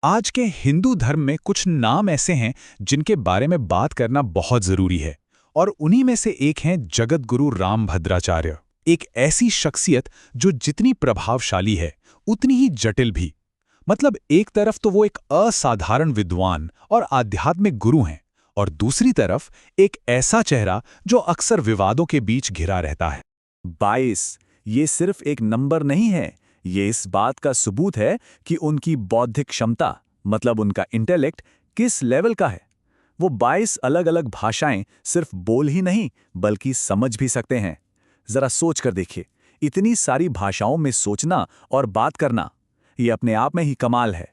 आज के हिंदू धर्म में कुछ नाम ऐसे हैं जिनके बारे में बात करना बहुत जरूरी है और उन्हीं में से एक हैं जगत गुरु रामभद्राचार्य। एक ऐसी शख्सियत जो जितनी प्रभावशाली है उतनी ही जटिल भी। मतलब एक तरफ तो वो एक असाधारण विद्वान और आध्यात्मिक गुरु हैं और दूसरी तरफ एक ऐसा चेहरा जो अक्सर विवादों के बीच घिरा रहता है। 22 ये सिर्फ एक नंबर नहीं है, ये इस बात का सबूत है कि उनकी बौद्धिक क्षमता मतलब उनका इंटेलेक्ट किस लेवल का है। वो 22 अलग अलग भाषाएं सिर्फ बोल ही नहीं बल्कि समझ भी सकते हैं। जरा सोच कर देखिए, इतनी सारी भाषाओं में सोचना और बात करना, ये अपने आप में ही कमाल है।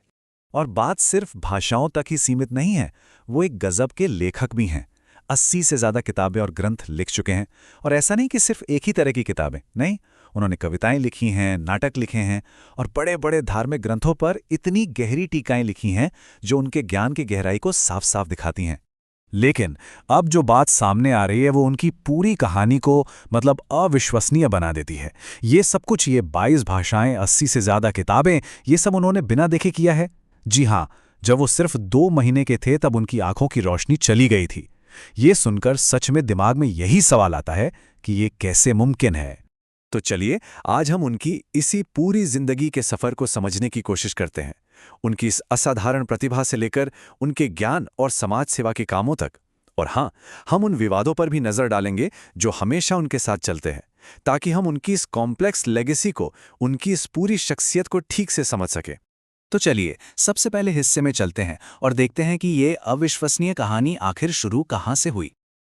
और बात सिर्फ भाषाओं तक ही सीमित नहीं है, वो एक गजब के लेखक भी हैं। 80 से ज्यादा किताबें और ग्रंथ लिख चुके हैं। और ऐसा नहीं कि सिर्फ एक ही तरह की किताबें, नहीं, उन्होंने कविताएं लिखी हैं, नाटक लिखे हैं और बड़े बड़े धार्मिक ग्रंथों पर इतनी गहरी टीकाएं लिखी हैं जो उनके ज्ञान की गहराई को साफ साफ दिखाती हैं। लेकिन अब जो बात सामने आ रही है वो उनकी पूरी कहानी को मतलब अविश्वसनीय बना देती है। ये सब कुछ, ये 22 भाषाएं, 80 से ज्यादा किताबें, ये सब उन्होंने बिना देखे किया है। जी हाँ, जब वो सिर्फ 2 महीने के थे तब उनकी आंखों की रोशनी चली गई थी। ये सुनकर सच में दिमाग में यही सवाल आता है कि ये कैसे मुमकिन है। तो चलिए आज हम उनकी इसी पूरी जिंदगी के सफर को समझने की कोशिश करते हैं, उनकी इस असाधारण प्रतिभा से लेकर उनके ज्ञान और समाज सेवा के कामों तक। और हाँ, हम उन विवादों पर भी नजर डालेंगे जो हमेशा उनके साथ चलते हैं, ताकि हम उनकी इस कॉम्प्लेक्स लेगेसी को, उनकी इस पूरी शख्सियत को ठीक से समझ सके। तो चलिए सबसे पहले हिस्से में चलते हैं और देखते हैं कि ये अविश्वसनीय कहानी आखिर शुरू कहाँ से हुई।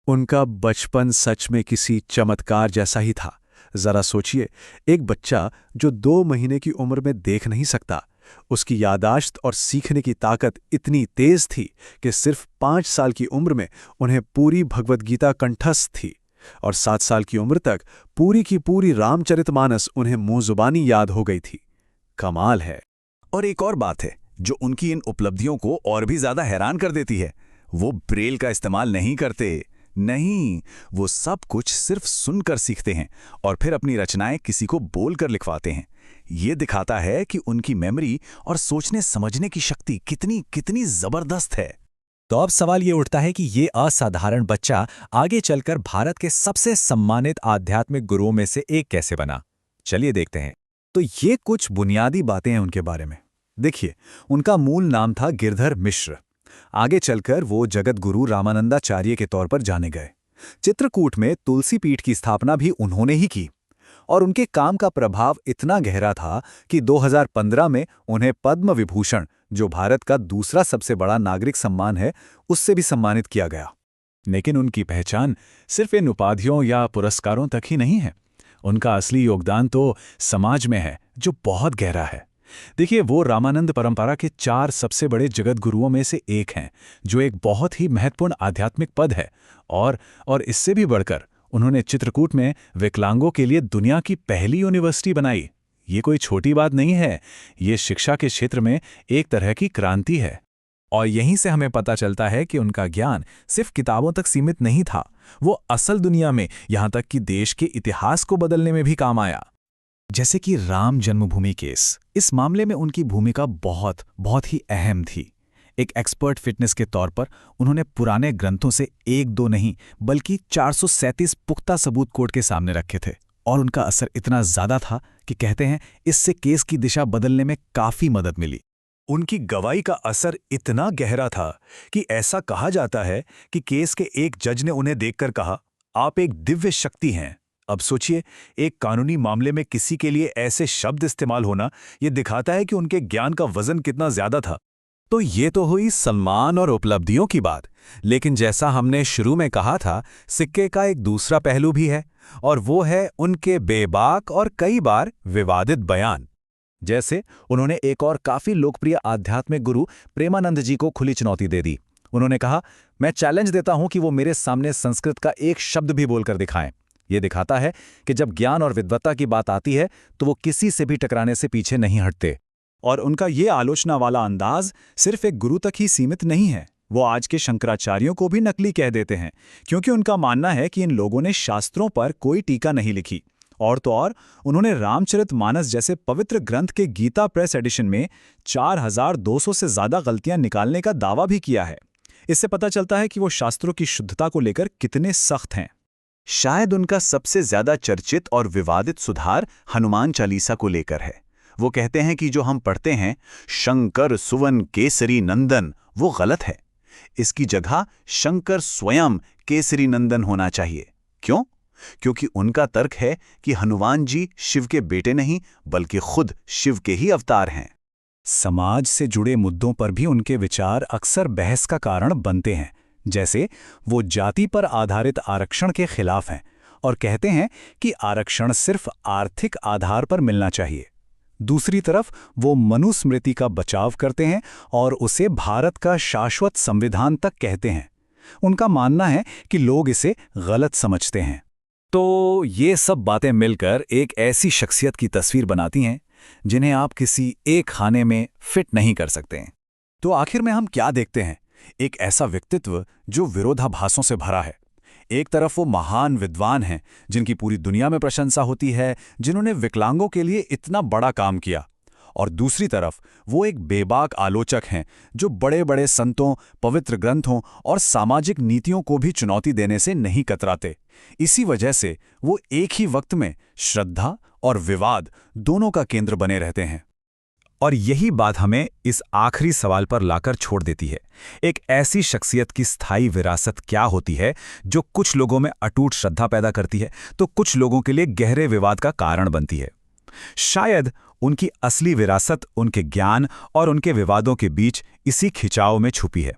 उनका बचपन सच में किसी चमत्कार जैसा ही था। जरा सोचिए, एक बच्चा जो 2 महीने की उम्र में देख नहीं सकता, उसकी यादाश्त और सीखने की ताकत इतनी तेज थी कि सिर्फ 5 साल की उम्र में उन्हें पूरी भगवद गीता कंठस्थ थी और 7 साल की उम्र तक पूरी की पूरी रामचरितमानस उन्हें मुंह जुबानी याद हो गई थी। कमाल है। और एक और बात है जो उनकी इन उपलब्धियों को और भी ज्यादा हैरान कर देती है, वो ब्रेल का इस्तेमाल नहीं करते। नहीं, वो सब कुछ सिर्फ सुनकर सीखते हैं और फिर अपनी रचनाएं किसी को बोलकर लिखवाते हैं। ये दिखाता है कि उनकी मेमोरी और सोचने समझने की शक्ति कितनी कितनी जबरदस्त है। तो अब सवाल ये उठता है कि ये असाधारण बच्चा आगे चलकर भारत के सबसे सम्मानित आध्यात्मिक गुरुओं में से एक कैसे बना। चलिए देखते हैं। तो ये कुछ बुनियादी बातें हैं उनके बारे में। देखिए, उनका मूल नाम था गिरधर मिश्र। आगे चलकर वो जगत गुरु रामानंदाचार्य के तौर पर जाने गए। चित्रकूट में तुलसी पीठ की स्थापना भी उन्होंने ही की और उनके काम का प्रभाव इतना गहरा था कि 2015 में उन्हें पद्म विभूषण, जो भारत का दूसरा सबसे बड़ा नागरिक सम्मान है, उससे भी सम्मानित किया गया। लेकिन उनकी पहचान सिर्फ इन उपाधियों या पुरस्कारों तक ही नहीं है। उनका असली योगदान तो समाज में है, जो बहुत गहरा है। देखिए, वो रामानंद परंपरा के 4 सबसे बड़े जगत गुरुओं में से एक हैं, जो एक बहुत ही महत्वपूर्ण आध्यात्मिक पद है। और इससे भी बढ़कर उन्होंने चित्रकूट में विकलांगों के लिए दुनिया की पहली यूनिवर्सिटी बनाई। ये कोई छोटी बात नहीं है, ये शिक्षा के क्षेत्र में एक तरह की क्रांति है। और यहीं से हमें पता चलता है कि उनका ज्ञान सिर्फ किताबों तक सीमित नहीं था, वो असल दुनिया में, यहाँ तक कि देश के इतिहास को बदलने में भी काम आया। जैसे कि राम जन्मभूमि केस, इस मामले में उनकी भूमिका बहुत ही अहम थी। एक एक्सपर्ट फिटनेस के तौर पर उन्होंने पुराने ग्रंथों से 1-2 नहीं बल्कि 437 पुख्ता सबूत कोर्ट के सामने रखे थे और उनका असर इतना ज्यादा था कि कहते हैं इससे केस की दिशा बदलने में काफी मदद मिली। उनकी गवाही का असर इतना गहरा था कि ऐसा कहा जाता है कि केस के एक जज ने उन्हें देखकर कहा, आप एक दिव्य शक्ति हैं। अब सोचिए, एक कानूनी मामले में किसी के लिए ऐसे शब्द इस्तेमाल होना, यह दिखाता है कि उनके ज्ञान का वजन कितना ज्यादा था। तो ये तो हुई सम्मान और उपलब्धियों की बात, लेकिन जैसा हमने शुरू में कहा था, सिक्के का एक दूसरा पहलू भी है और वो है उनके बेबाक और कई बार विवादित बयान। जैसे उन्होंने एक और काफी लोकप्रिय आध्यात्मिक गुरु प्रेमानंद जी को खुली चुनौती दे दी। उन्होंने कहा, मैं चैलेंज देता हूं कि वो मेरे सामने संस्कृत का एक शब्द भी बोलकर दिखाएं। यह दिखाता है कि जब ज्ञान और विद्वत्ता की बात आती है तो वो किसी से भी टकराने से पीछे नहीं हटते। और उनका ये आलोचना वाला अंदाज सिर्फ एक गुरु तक ही सीमित नहीं है, वो आज के शंकराचार्यों को भी नकली कह देते हैं, क्योंकि उनका मानना है कि इन लोगों ने शास्त्रों पर कोई टीका नहीं लिखी, और तो और उन्होंने रामचरितमानस जैसे पवित्र ग्रंथ के गीता प्रेस एडिशन में 4200 से ज्यादा गलतियां निकालने का दावा भी किया है। इससे पता चलता है कि वो शास्त्रों की शुद्धता को लेकर कितने सख्त हैं। शायद उनका सबसे ज्यादा चर्चित और विवादित सुधार हनुमान चालीसा को लेकर है। वो कहते हैं कि जो हम पढ़ते हैं शंकर सुवन केसरी नंदन, वो गलत है। इसकी जगह शंकर स्वयं केसरी नंदन होना चाहिए। क्यों? क्योंकि उनका तर्क है कि हनुमान जी शिव के बेटे नहीं बल्कि खुद शिव के ही अवतार हैं। समाज से जुड़े मुद्दों पर भी उनके विचार अक्सर बहस का कारण बनते हैं। जैसे वो जाति पर आधारित आरक्षण के खिलाफ हैं और कहते हैं कि आरक्षण सिर्फ आर्थिक आधार पर मिलना चाहिए। दूसरी तरफ वो मनुस्मृति का बचाव करते हैं और उसे भारत का शाश्वत संविधान तक कहते हैं। उनका मानना है कि लोग इसे गलत समझते हैं। तो ये सब बातें मिलकर एक ऐसी शख्सियत की तस्वीर बनाती हैं जिन्हें आप किसी एक खाने में फिट नहीं कर सकते हैं। तो आखिर में हम क्या देखते हैं? एक ऐसा व्यक्तित्व जो विरोधाभासों से भरा है। एक तरफ वो महान विद्वान हैं जिनकी पूरी दुनिया में प्रशंसा होती है, जिन्होंने विकलांगों के लिए इतना बड़ा काम किया, और दूसरी तरफ वो एक बेबाक आलोचक हैं जो बड़े बड़े संतों, पवित्र ग्रंथों और सामाजिक नीतियों को भी चुनौती देने से नहीं कतराते। इसी वजह से वो एक ही वक्त में श्रद्धा और विवाद दोनों का केंद्र बने रहते हैं। और यही बात हमें इस आखिरी सवाल पर लाकर छोड़ देती है, एक ऐसी शख्सियत की स्थायी विरासत क्या होती है जो कुछ लोगों में अटूट श्रद्धा पैदा करती है तो कुछ लोगों के लिए गहरे विवाद का कारण बनती है। शायद उनकी असली विरासत उनके ज्ञान और उनके विवादों के बीच इसी खिंचाव में छुपी है।